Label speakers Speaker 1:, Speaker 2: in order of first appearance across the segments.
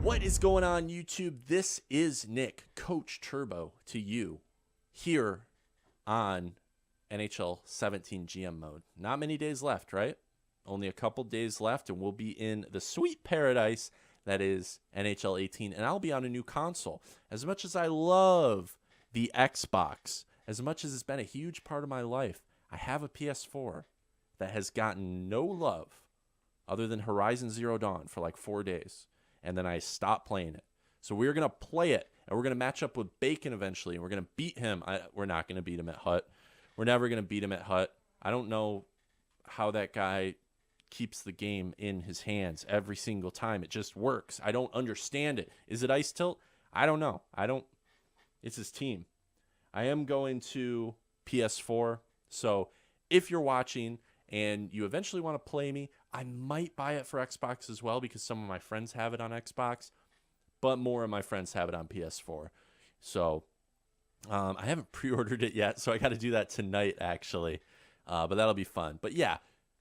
Speaker 1: What is going on, YouTube? This is Nick, Coach Turbo, to you here on NHL 17 GM mode. Not many days left, right? Only a couple days left, and we'll be in the sweet paradise that is NHL 18, and I'll be on a new console. As much as I love the Xbox, as much as it's been a huge part of my life, I have a PS4 that has gotten no love other than Horizon Zero Dawn for like 4 days. And then I stopped playing it. So we're going to play it, and we're going to match up with Bacon eventually, and we're going to beat him. We're not going to beat him at Hut. We're never going to beat him at Hut. I don't know how that guy keeps the game in his hands every single time. It just works. I don't understand it. Is it Ice Tilt? I don't know. It's his team. I am going to PS4. So if you're watching and you eventually want to play me, I might buy it for Xbox as well because some of my friends have it on Xbox, but more of my friends have it on PS4. So I haven't pre-ordered it yet, so I got to do that tonight, actually. But that'll be fun. But yeah,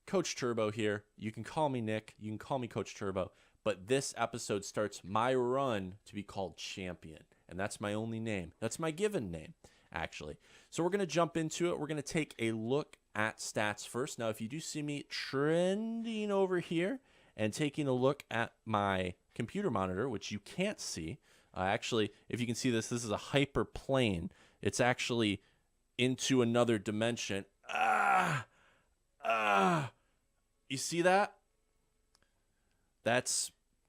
Speaker 1: Coach Turbo here. You can call me Nick. You can call me Coach Turbo. But this episode starts my run to be called Champion, and that's my only name. That's my given name, actually. So we're going to jump into it. We're going to take a look at stats first. Now, if you do see me trending over here and taking a look at my computer monitor, which you can't see, actually, if you can see this is a hyperplane. It's actually into another dimension. You see that?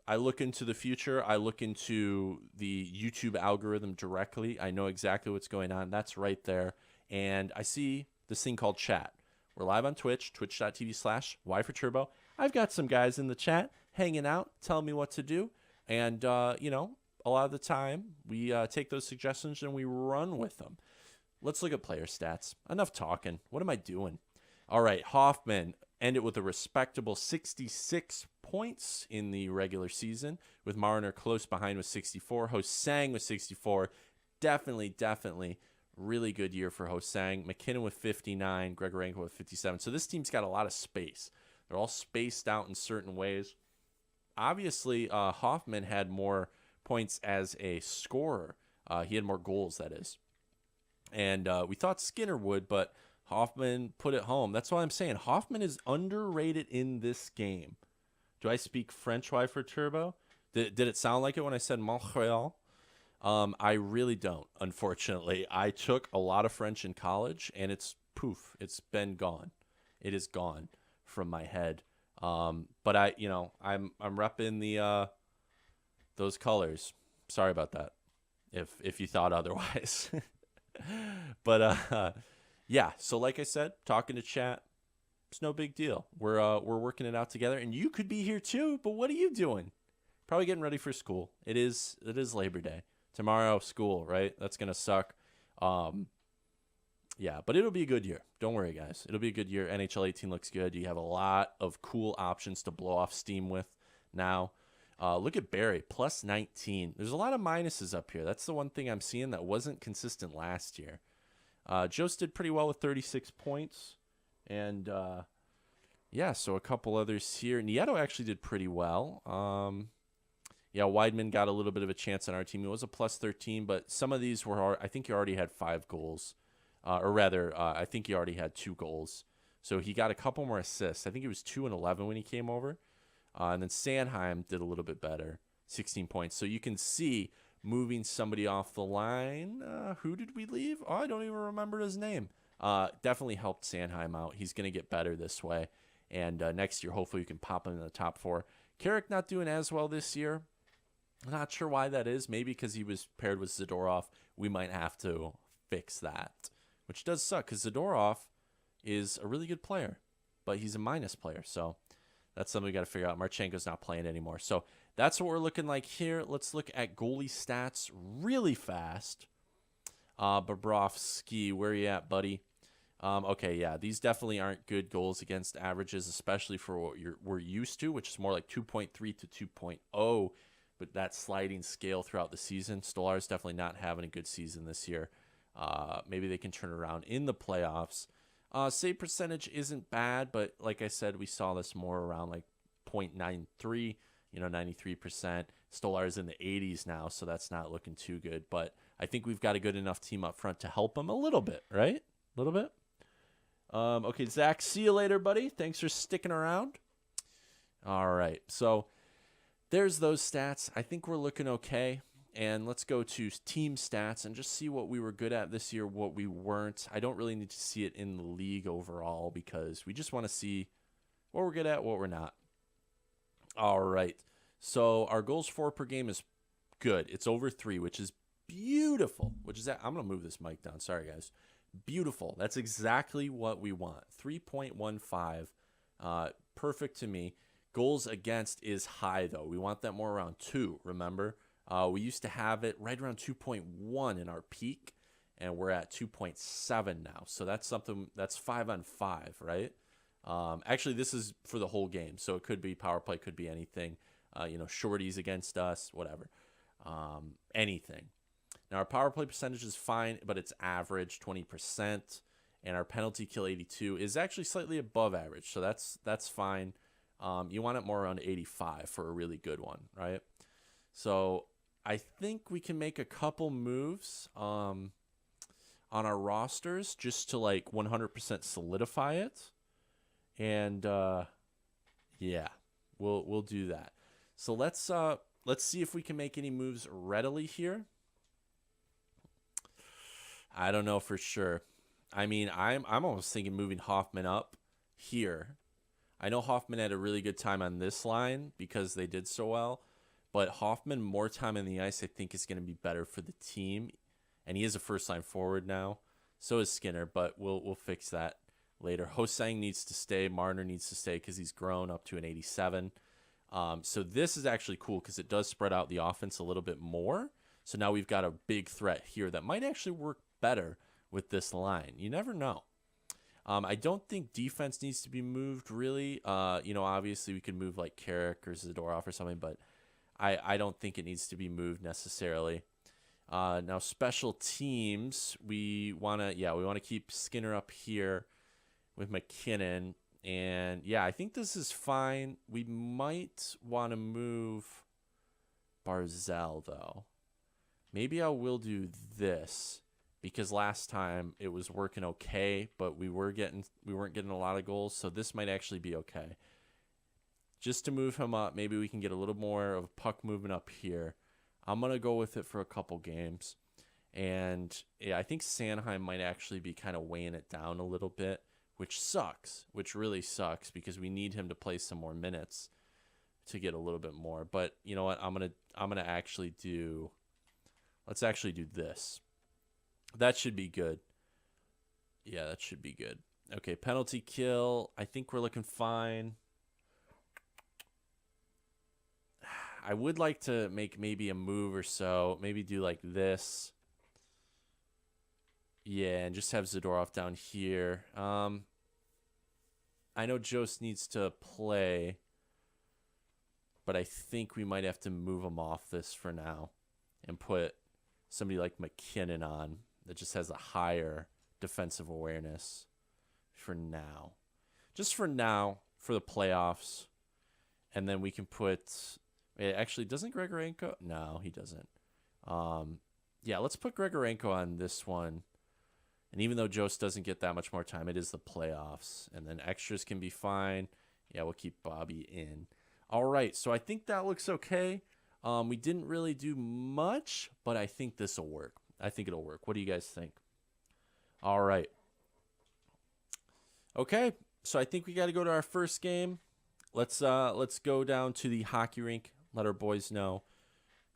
Speaker 1: I look into the future. I look into the YouTube algorithm directly. I know exactly what's going on. That's right there. And I see this thing called chat. We're live on Twitch, twitch.tv/Y4Turbo. I've got some guys in the chat hanging out, telling me what to do. And, a lot of the time we take those suggestions and we run with them. Let's look at player stats. Enough talking. What am I doing? All right, Hoffman ended with a respectable 66 points in the regular season, with Marner close behind with 64. Ho-Sang with 64. Definitely really good year for Ho-Sang. McKinnon with 59. Grigorenko with 57. So this team's got a lot of space. They're all spaced out in certain ways. Obviously, Hoffman had more points as a scorer. He had more goals, that is. And we thought Skinner would, but Hoffman put it home. That's why I'm saying Hoffman is underrated in this game. Do I speak French, Y4Turbo? Did it sound like it when I said Montreal? I really don't, unfortunately. I took a lot of French in college, and it's poof. It's been gone. It is gone from my head. But I'm repping the those colors. Sorry about that, if you thought otherwise. But yeah. So like I said, talking to chat, it's no big deal. We're working it out together, and you could be here too. But what are you doing? Probably getting ready for school. It is Labor Day. Tomorrow, school, right? That's going to suck. Yeah, but it'll be a good year. Don't worry, guys. It'll be a good year. NHL 18 looks good. You have a lot of cool options to blow off steam with now. Look at Barry, plus 19. There's a lot of minuses up here. That's the one thing I'm seeing that wasn't consistent last year. Jost did pretty well with 36 points. And, yeah, so a couple others here. Nieto actually did pretty well. Yeah, Weidman got a little bit of a chance on our team. He was a plus 13, but some of these were, I think he already had 5 goals. Or rather, I think he already had 2 goals. So he got a couple more assists. I think he was 2 and 11 when he came over. And then Sanheim did a little bit better, 16 points. So you can see moving somebody off the line. Who did we leave? Oh, I don't even remember his name. Definitely helped Sanheim out. He's going to get better this way. And next year, hopefully, you can pop him in the top 4. Carrick not doing as well this year. I'm not sure why that is. Maybe because he was paired with Zadorov. We might have to fix that, which does suck because Zadorov is a really good player, but he's a minus player. So that's something we got to figure out. Marchenko's not playing anymore. So that's what we're looking like here. Let's look at goalie stats really fast. Bobrovsky, where you at, buddy? Okay, yeah, these definitely aren't good goals against averages, especially for what we're used to, which is more like 2.3 to 2.0. But that sliding scale throughout the season. Stolar's definitely not having a good season this year. Maybe they can turn around in the playoffs. Save percentage isn't bad, but like I said, we saw this more around like 0.93. 93%. Stolar's in the 80s now, so that's not looking too good. But I think we've got a good enough team up front to help him a little bit, right? A little bit. Okay, Zach, see you later, buddy. Thanks for sticking around. All right, so there's those stats. I think we're looking okay. And let's go to team stats and just see what we were good at this year, what we weren't. I don't really need to see it in the league overall because we just want to see what we're good at, what we're not. All right. So our goals for per game is good. It's over 3, which is beautiful. I'm going to move this mic down. Sorry, guys. Beautiful. That's exactly what we want. 3.15. Perfect to me. Goals against is high, though. We want that more around 2, remember? We used to have it right around 2.1 in our peak, and we're at 2.7 now. So that's something that's 5 on 5, right? Actually, this is for the whole game, so it could be power play, could be anything. Shorties against us, whatever. Anything. Now, our power play percentage is fine, but it's average, 20%. And our penalty kill 82 is actually slightly above average, so that's fine. You want it more around 85 for a really good one, right? So I think we can make a couple moves on our rosters just to like 100% solidify it. And yeah, we'll do that. So let's see if we can make any moves readily here. I don't know for sure. I mean, I'm almost thinking moving Hoffman up here. I know Hoffman had a really good time on this line because they did so well, but Hoffman more time in the ice I think is going to be better for the team, and he is a first line forward now. So is Skinner, but we'll fix that later. Hosang needs to stay. Marner needs to stay because he's grown up to an 87. So this is actually cool because it does spread out the offense a little bit more. So now we've got a big threat here that might actually work better with this line. You never know. I don't think defense needs to be moved really. Obviously we could move like Carrick or Zadorov or something, but I don't think it needs to be moved necessarily. Now special teams, we want to keep Skinner up here with McKinnon. And yeah, I think this is fine. We might want to move Barzal though. Maybe I will do this because last time it was working okay, but we weren't getting a lot of goals, so this might actually be okay. Just to move him up, maybe we can get a little more of puck movement up here. I'm going to go with it for a couple games. And yeah, I think Sanheim might actually be kind of weighing it down a little bit, which really sucks because we need him to play some more minutes to get a little bit more. But you know what? I'm going to actually do, let's actually do this. That should be good. Yeah, that should be good. Okay, penalty kill. I think we're looking fine. I would like to make maybe a move or so. Maybe do like this. Yeah, and just have Zadorov down here. I know Jost needs to play, but I think we might have to move him off this for now and put somebody like McKinnon on that just has a higher defensive awareness for now. Just for now, for the playoffs. And then we can put... Actually, doesn't Grigorenko? No, he doesn't. Yeah, let's put Grigorenko on this one. And even though Jost doesn't get that much more time, it is the playoffs. And then extras can be fine. Yeah, we'll keep Bobby in. All right, so I think that looks okay. We didn't really do much, but I think this will work. I think it'll work. What do you guys think? All right. Okay, so I think we got to go to our first game. Let's go down to the hockey rink. Let our boys know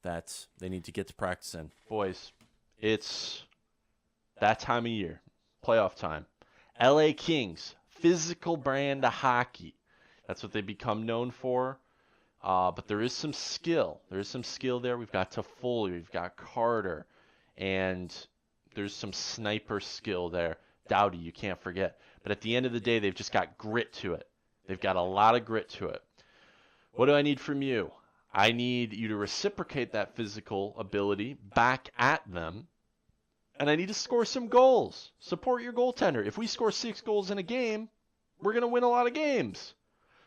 Speaker 1: that they need to get to practicing. Boys, it's that time of year, playoff time. LA Kings, physical brand of hockey. That's what they become known for. But there is some skill. There is some skill there. We've got Toffoli, we've got Carter, and there's some sniper skill there. Doughty, you can't forget. But at the end of the day, they've just got grit to it. They've got a lot of grit to it. What do I need from you? I need you to reciprocate that physical ability back at them. And I need to score some goals. Support your goaltender. If we score 6 goals in a game, we're going to win a lot of games.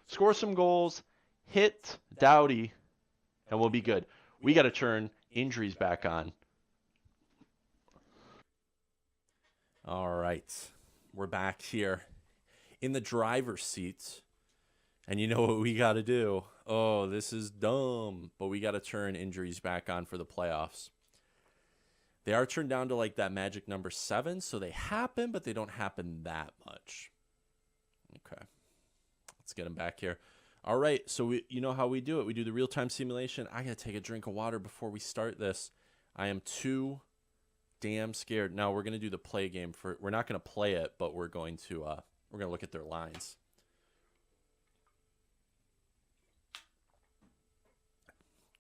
Speaker 1: Score some goals. hit Doughty, and we'll be good. We got to turn injuries back on. All right. We're back here in the driver's seat. And you know what we got to do? Oh, this is dumb. But we got to turn injuries back on for the playoffs. They are turned down to like that magic number 7. So they happen, but they don't happen that much. Okay. Let's get them back here. All right. So you know how we do it. We do the real-time simulation. I got to take a drink of water before we start this. I am too damn scared. Now we're going to do the play game. We're not going to play it, but we're going to look at their lines.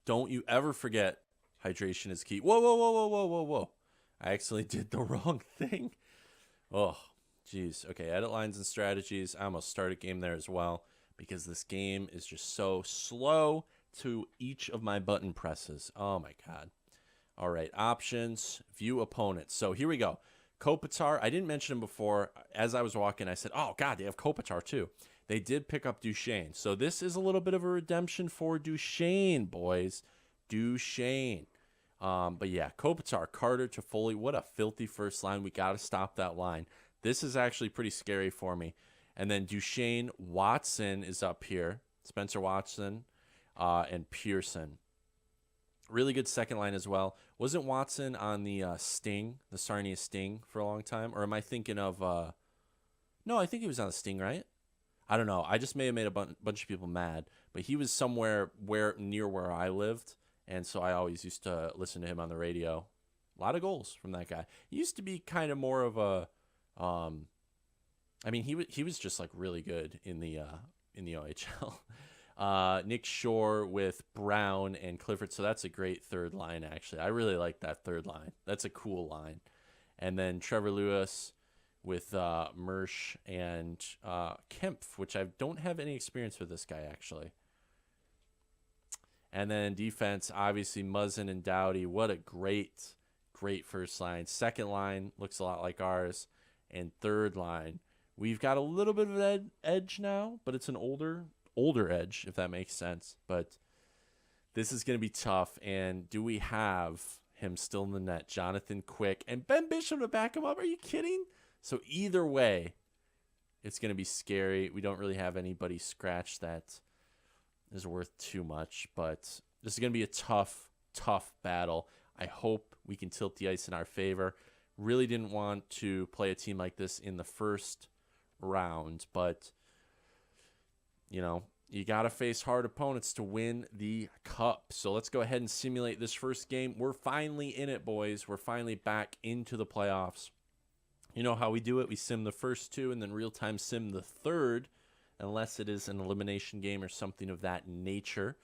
Speaker 1: Don't you ever forget hydration is key. Whoa, whoa, whoa, whoa, whoa, whoa, whoa. I actually did the wrong thing. Oh, geez. Okay, edit lines and strategies. I almost started game there as well because this game is just so slow to each of my button presses. Oh, my God. All right, options, view opponents. So here we go. Kopitar, I didn't mention him before. As I was walking, I said, oh, God, they have Kopitar too. They did pick up Duchesne. So this is a little bit of a redemption for Duchesne, boys. Duchesne. But yeah, Kopitar, Carter, Toffoli. What a filthy first line. We got to stop that line. This is actually pretty scary for me. And then Duchesne, Watson is up here. Spencer Watson and Pearson. Really good second line as well. Wasn't Watson on the Sting, the Sarnia Sting for a long time? Or am I thinking of... No, I think he was on the Sting, right? I don't know. I just may have made a bunch of people mad. But he was somewhere near where I lived. And so I always used to listen to him on the radio. A lot of goals from that guy. He used to be kind of more of a... I mean, he was just like really good in the OHL. Nick Shore with Brown and Clifford. So that's a great third line, actually. I really like that third line. That's a cool line. And then Trevor Lewis with Mersch and Kempf, which I don't have any experience with this guy, actually. And then defense, obviously, Muzzin and Doughty. What a great first line. Second line looks a lot like ours. And third line, we've got a little bit of an edge now, but it's an older edge, if that makes sense. But this is going to be tough. And do we have him still in the net? Jonathan Quick and Ben Bishop to back him up. Are you kidding? So either way, it's going to be scary. We don't really have anybody scratch that is worth too much. But this is going to be a tough battle. I hope we can tilt the ice in our favor. Really didn't want to play a team like this in the first round, but you know, you got to face hard opponents to win the cup. So let's go ahead and simulate this first game. We're finally in it, boys. We're finally back into the playoffs. You know how we do it. We sim the first two and then real-time sim the third, unless it is an elimination game or something of that nature.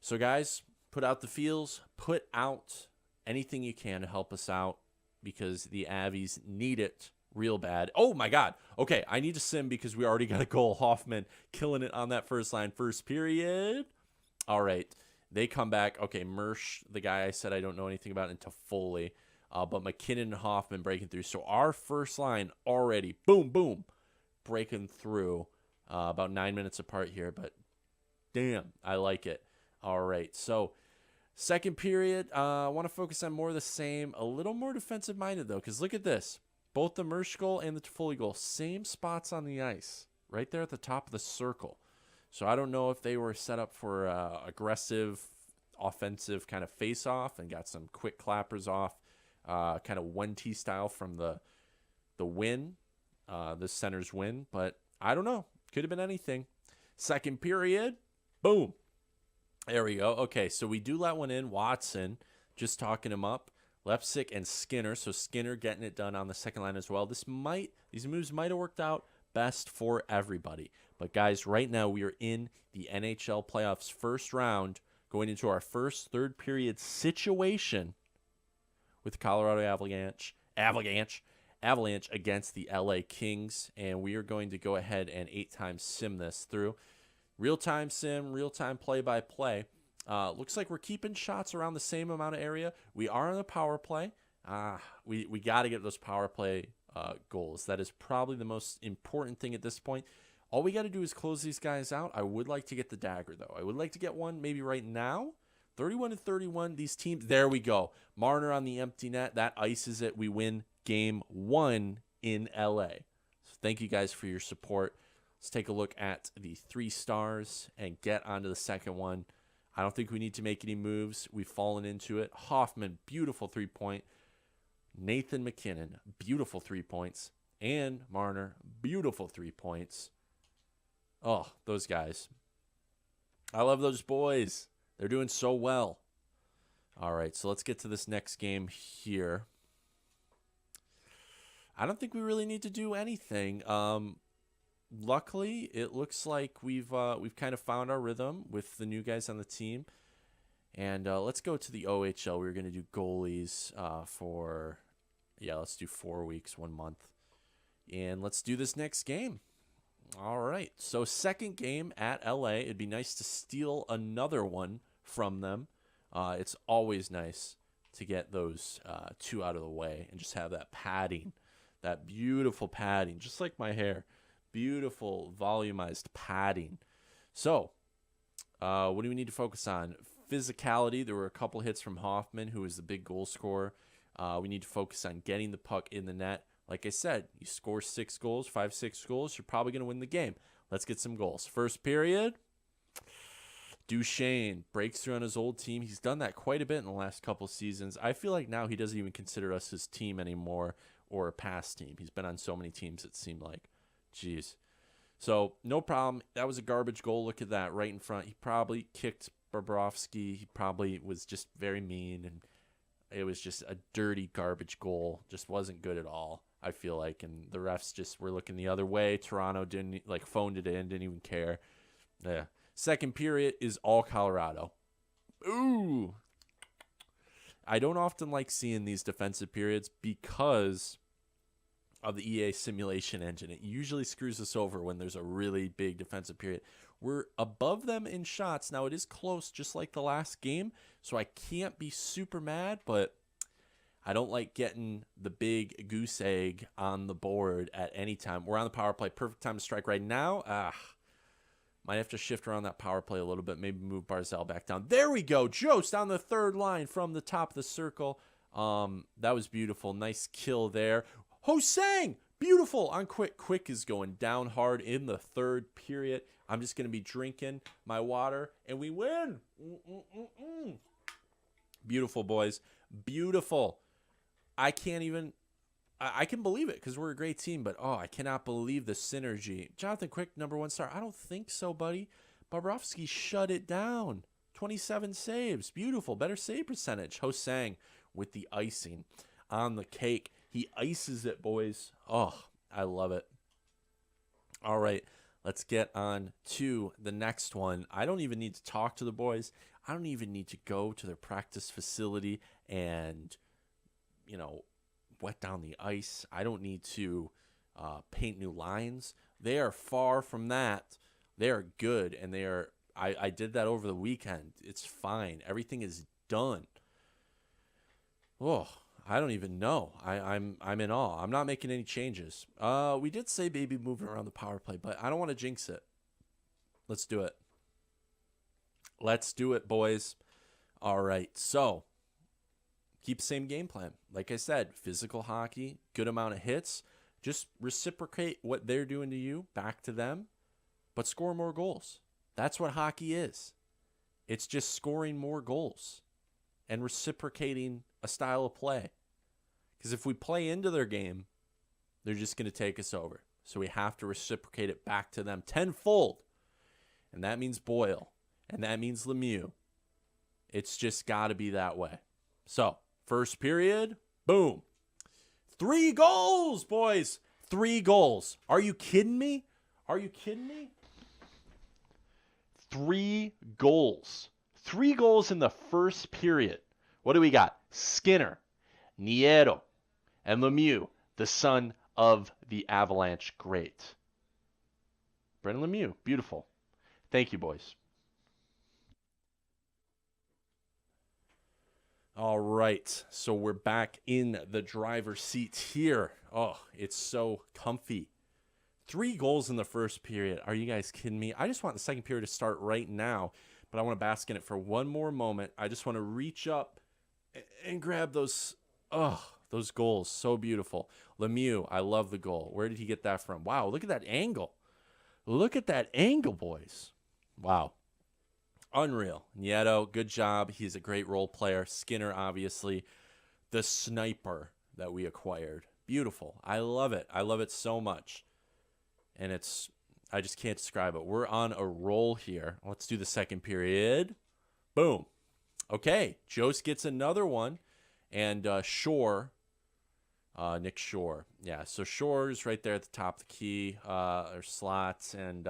Speaker 1: So guys, put out the feels. Put out anything you can to help us out because the Avies need it real bad. Oh, my God. Okay, I need to sim because we already got a goal. Hoffman killing it on that first line, first period. All right, they come back. Okay, Mersch, the guy I said I don't know anything about, and Toffoli. But McKinnon and Hoffman breaking through. So our first line already, boom, boom, breaking through. About 9 minutes apart here, but damn, I like it. All right, so second period, I want to focus on more of the same. A little more defensive-minded, though, because look at this. Both the Mersch goal and the Toffoli goal, same spots on the ice, right there at the top of the circle. So I don't know if they were set up for aggressive, offensive kind of face-off and got some quick clappers off, kind of 1T style from the win, the center's win. But I don't know. Could have been anything. Second period, boom. There we go. Okay, so we do let one in. Watson, just talking him up. Lepsic and Skinner. So Skinner getting it done on the second line as well. These moves might have worked out best for everybody. But guys, right now we are in the NHL playoffs first round, going into our first third period situation with Colorado Avalanche against the LA Kings. And we are going to go ahead and 8-time sim this through. Real-time sim, real-time play-by-play. Looks like we're keeping shots around the same amount of area. We are on the power play. We got to get those power play goals. That is probably the most important thing at this point. All we got to do is close these guys out. I would like to get the dagger, though. I would like to get one maybe right now. 31-31, these teams. There we go. Marner on the empty net. That ices it. We win game 1 in LA. So thank you guys for your support. Let's take a look at the 3 stars and get onto the second one. I don't think we need to make any moves. We've fallen into it. Hoffman, beautiful 3-point. Nathan McKinnon, beautiful 3 points. And Marner, beautiful 3 points. Oh, those guys. I love those boys. They're doing so well. All right, so let's get to this next game here. I don't think we really need to do anything. Luckily, it looks like we've kind of found our rhythm with the new guys on the team. And let's go to the OHL. We're going to do goalies for, let's do 4 weeks, 1 month. And let's do this next game. All right, so second game at LA. It'd be nice to steal another one from them. It's always nice to get those 2 out of the way and just have that padding, that beautiful padding, just like my hair. Beautiful volumized padding. So, what do we need to focus on? Physicality. There were a couple hits from Hoffman, who was the big goal scorer. We need to focus on getting the puck in the net. Like I said, you score 6 goals, 5-6 goals, you're probably going to win the game. Let's get some goals. First period, Duchesne breaks through on his old team. He's done that quite a bit in the last couple seasons. I feel like now he doesn't even consider us his team anymore or a past team. He's been on so many teams, it seemed like. Jeez. So, no problem. That was a garbage goal. Look at that right in front. He probably kicked Bobrovsky. He probably was just very mean, and it was just a dirty garbage goal. Just wasn't good at all, I feel like. And the refs just were looking the other way. Toronto didn't, phoned it in, didn't even care. Yeah. Second period is all Colorado. Ooh. I don't often like seeing these defensive periods because of the EA simulation engine. It usually screws us over when there's a really big defensive period. We're above them in shots. Now, it is close, just like the last game, so I can't be super mad, but I don't like getting the big goose egg on the board at any time. We're on the power play. Perfect time to strike right now. Might have to shift around that power play a little bit. Maybe move Barzal back down. There we go. Jost down the third line from the top of the circle. That was beautiful. Nice kill there. Ho-Sang, beautiful on Quick. Quick is going down hard in the third period. I'm just going to be drinking my water, and we win. Beautiful, boys. Beautiful. I can believe it because we're a great team, but, I cannot believe the synergy. Jonathan Quick, #1 star. I don't think so, buddy. Bobrovsky shut it down. 27 saves. Beautiful. Better save percentage. Ho-Sang with the icing on the cake. He ices it, boys. Oh, I love it. All right, let's get on to the next one. I don't even need to talk to the boys. I don't even need to go to their practice facility and, wet down the ice. I don't need to paint new lines. They are far from that. They are good, and they are. I did that over the weekend. It's fine. Everything is done. Oh, I don't even know. I'm in awe. I'm not making any changes. We did say baby moving around the power play, but I don't want to jinx it. Let's do it. Let's do it, boys. All right. So, keep the same game plan. Like I said, physical hockey, good amount of hits. Just reciprocate what they're doing to you back to them, but score more goals. That's what hockey is. It's just scoring more goals and reciprocating a style of play. Because if we play into their game, they're just going to take us over. So we have to reciprocate it back to them tenfold. And that means Boyle. And that means Lemieux. It's just got to be that way. So, first period, boom. 3 goals, boys. 3 goals. Are you kidding me? Are you kidding me? 3 goals. 3 goals in the first period. What do we got? Skinner, Nieto, and Lemieux, the son of the Avalanche great. Brendan Lemieux, beautiful. Thank you, boys. All right, so we're back in the driver's seat here. Oh, it's so comfy. 3 goals in the first period. Are you guys kidding me? I just want the second period to start right now, but I want to bask in it for one more moment. I just want to reach up and grab those, those goals. So beautiful. Lemieux, I love the goal. Where did he get that from? Wow, look at that angle. Look at that angle, boys. Wow. Unreal. Nieto, good job. He's a great role player. Skinner, obviously, the sniper that we acquired. Beautiful. I love it. I love it so much. And I just can't describe it. We're on a roll here. Let's do the second period. Boom. Okay. Jost gets another one. And Shore, Nick Shore. Yeah, so Shore's right there at the top of the key, or slots. And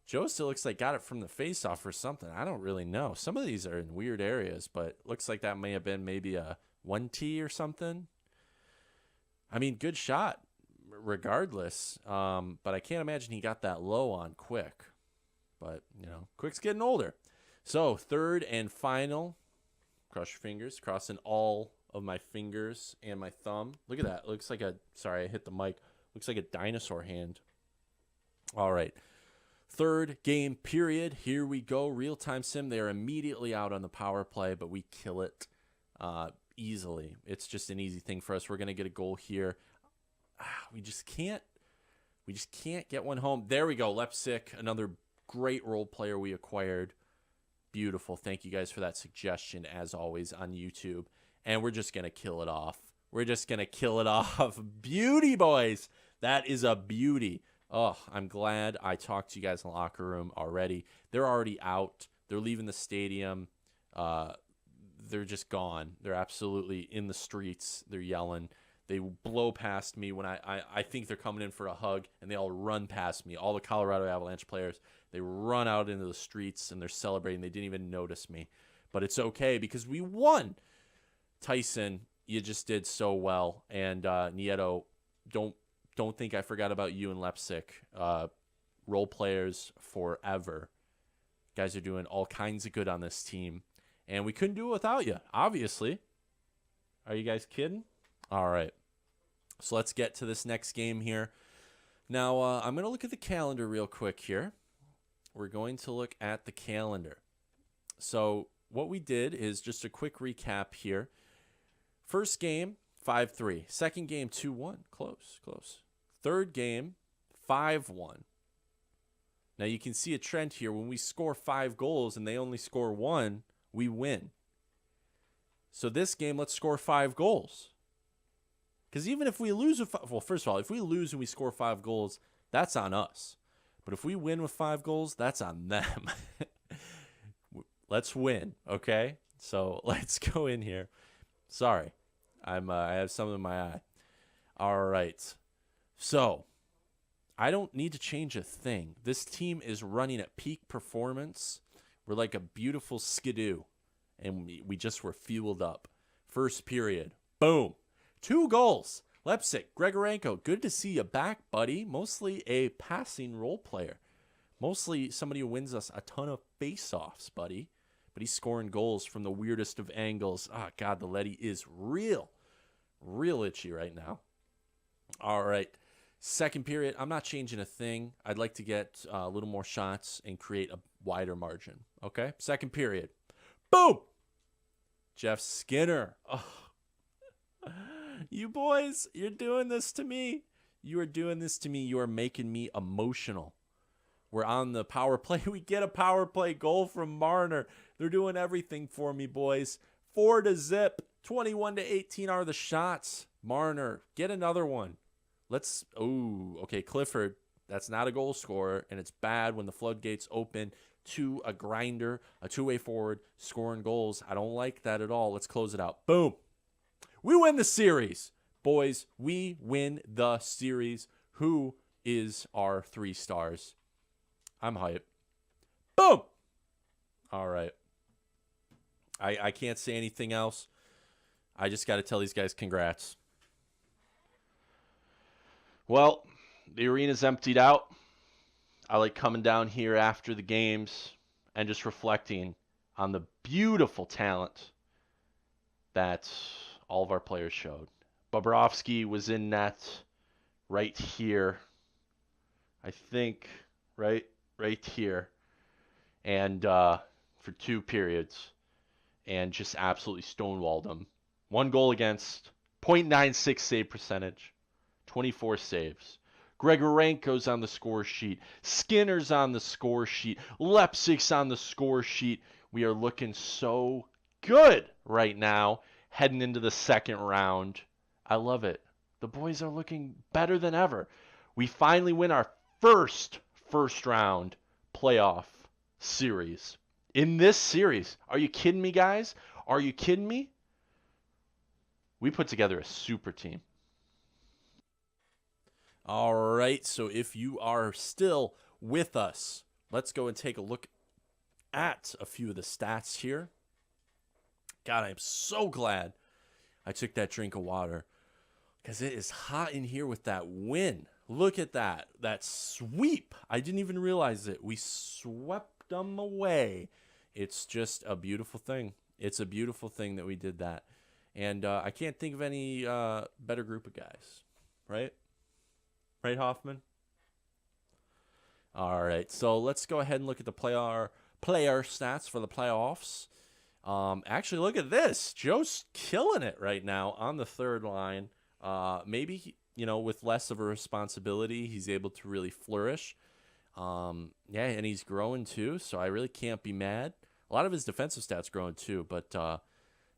Speaker 1: Jost still looks like got it from the faceoff or something. I don't really know. Some of these are in weird areas, but looks like that may have been maybe a 1T or something. I mean, good shot regardless, but I can't imagine he got that low on Quick. But, Quick's getting older. So, third and final. Cross your fingers. Crossing all of my fingers and my thumb. Look at that. Looks like sorry, I hit the mic. Looks like a dinosaur hand. All right. Third game period. Here we go. Real-time sim. They are immediately out on the power play, but we kill it easily. It's just an easy thing for us. We're going to get a goal here. We just can't get one home. There we go. Lepsic, another great role player we acquired. Beautiful. Thank you guys for that suggestion, as always, on YouTube. And we're just going to kill it off. We're just going to kill it off. Beauty, boys. That is a beauty. Oh, I'm glad I talked to you guys in the locker room already. They're already out. They're leaving the stadium. They're just gone. They're absolutely in the streets. They're yelling. They blow past me when I think they're coming in for a hug, and they all run past me. All the Colorado Avalanche players, they run out into the streets, and they're celebrating. They didn't even notice me. But it's okay because we won. Tyson, you just did so well. And Nieto, don't think I forgot about you and Lepsic. Role players forever. Guys are doing all kinds of good on this team. And we couldn't do it without you, obviously. Are you guys kidding? All right. So let's get to this next game here. Now, I'm going to look at the calendar real quick here. We're going to look at the calendar. So what we did is just a quick recap here. First game, 5-3. Second game, 2-1. Close. Third game, 5-1. Now you can see a trend here. When we score 5 goals and they only score 1, we win. So this game, let's score 5 goals. Because even if we lose with well, first of all, if we lose and we score 5 goals, that's on us. But if we win with 5 goals, that's on them. Let's win, okay? So let's go in here. Sorry, I have something in my eye. All right. So I don't need to change a thing. This team is running at peak performance. We're like a beautiful skidoo, and we just were fueled up. First period, boom. 2 goals. Lepsic, Gregorenko, good to see you back, buddy. Mostly a passing role player. Mostly somebody who wins us a ton of face-offs, buddy. But he's scoring goals from the weirdest of angles. Oh, God, the Letty is real itchy right now. All right. Second period, I'm not changing a thing. I'd like to get a little more shots and create a wider margin. Okay? Second period. Boom! Jeff Skinner. Oh. You boys, you're doing this to me. You are doing this to me. You are making me emotional. We're on the power play. We get a power play goal from Marner. They're doing everything for me, boys. 4-0. 21-18 are the shots. Marner, get another one. Okay, Clifford, that's not a goal scorer, and it's bad when the floodgates open to a grinder, a two-way forward, scoring goals. I don't like that at all. Let's close it out. Boom. We win the series. Boys, we win the series. Who is our 3 stars? I'm hyped. Boom! All right. I can't say anything else. I just got to tell these guys congrats. Well, the arena's emptied out. I like coming down here after the games and just reflecting on the beautiful talent that all of our players showed. Bobrovsky was in net right here. I think, right here, and for 2 periods, and just absolutely stonewalled them. 1 goal against, .96 save percentage, 24 saves. Grigorenko's on the score sheet. Skinner's on the score sheet. Lepsik's on the score sheet. We are looking so good right now heading into the second round. I love it. The boys are looking better than ever. We finally win our first round playoff series. In this series, are you kidding me, guys? Are you kidding me? We put together a super team. All right, so if you are still with us, let's go and take a look at a few of the stats here. God, I am so glad I took that drink of water because it is hot in here with that wind. Look at that sweep. I didn't even realize it. We swept them away. It's just a beautiful thing. It's a beautiful thing that we did that. And I can't think of any better group of guys, right? Right, Hoffman? All right, so let's go ahead and look at the player stats for the playoffs. Actually, look at this. Joe's killing it right now on the third line. Maybe, with less of a responsibility, he's able to really flourish. Yeah, and he's growing too, so I really can't be mad. A lot of his defensive stats growing too, but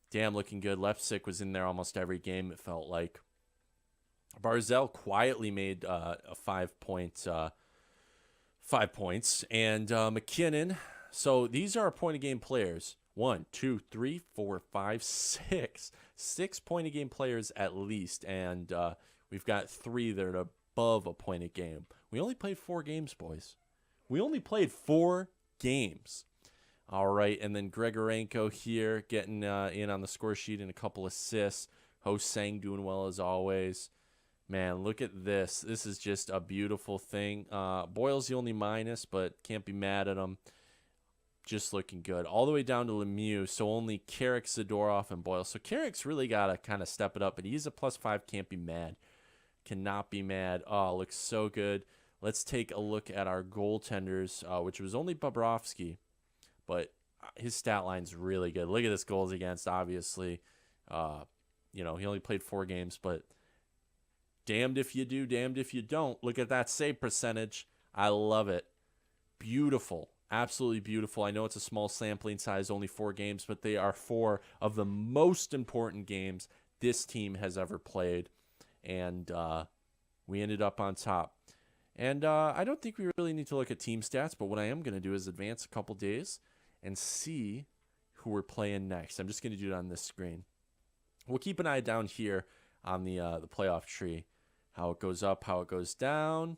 Speaker 1: damn, looking good. Lepsik was in there almost every game, it felt like. Barzal quietly made 5 points, and McKinnon. So these are point-a-game players. 1, 2, 3, 4, 5, 6. 6-point-a-game players at least, and we've got 3 that are above a point a game. We only played 4 games, boys. We only played 4 games. All right, and then Grigorenko here getting in on the score sheet and a couple assists. Ho-Sang doing well as always. Man, look at this. This is just a beautiful thing. Boyle's the only minus, but can't be mad at him. Just looking good. All the way down to Lemieux, so only Carrick, Zadorov, and Boyle. So Carrick's really got to kind of step it up, but he's a +5. Can't be mad. Cannot be mad. Oh, looks so good. Let's take a look at our goaltenders, which was only Bobrovsky, but his stat line's really good. Look at this goals against, obviously. He only played 4 games, but damned if you do, damned if you don't. Look at that save percentage. I love it. Beautiful. Absolutely beautiful. I know it's a small sampling size, only 4 games, but they are 4 of the most important games this team has ever played. And we ended up on top. And I don't think we really need to look at team stats, but what I am going to do is advance a couple days and see who we're playing next. I'm just going to do it on this screen. We'll keep an eye down here on the playoff tree, how it goes up, how it goes down.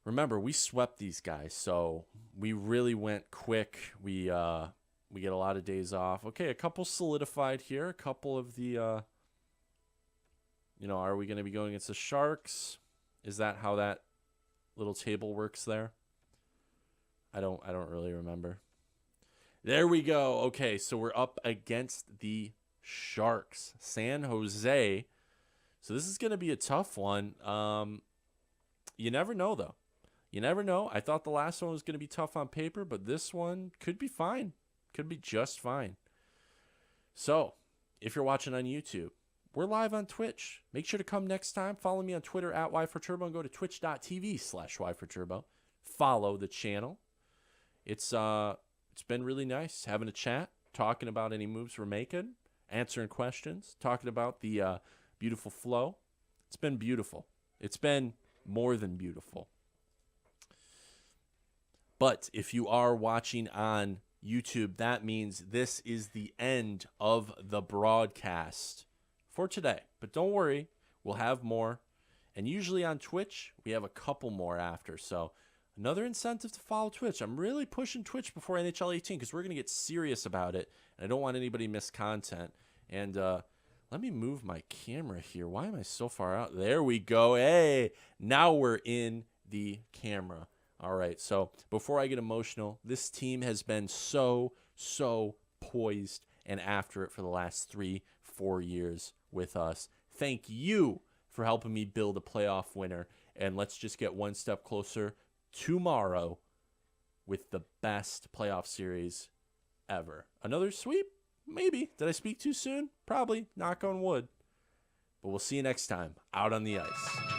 Speaker 1: Remember, we swept these guys, so we really went quick. We get a lot of days off. Okay, a couple solidified here. A couple of the, are we going to be going against the Sharks? Is that how that little table works there? I don't really remember. There we go. Okay, so we're up against the Sharks, San Jose. So this is going to be a tough one. You never know, though. You never know. I thought the last one was going to be tough on paper, but this one could be fine. Could be just fine. So, if you're watching on YouTube, we're live on Twitch. Make sure to come next time. Follow me on Twitter at Y4Turbo and go to twitch.tv/Y4Turbo. Follow the channel. It's been really nice having a chat, talking about any moves we're making, answering questions, talking about the beautiful flow. It's been beautiful. It's been more than beautiful. But if you are watching on YouTube, that means this is the end of the broadcast for today. But don't worry, we'll have more. And usually on Twitch, we have a couple more after. So another incentive to follow Twitch. I'm really pushing Twitch before NHL 18 because we're going to get serious about it. And I don't want anybody to miss content. And let me move my camera here. Why am I so far out? There we go. Hey, now we're in the camera. All right, so before I get emotional, this team has been so poised and after it for the last 3-4 years with us. Thank you for helping me build a playoff winner. And let's just get one step closer tomorrow with the best playoff series ever. Another sweep? Maybe. Did I speak too soon? Probably. Knock on wood. But we'll see you next time out on the ice.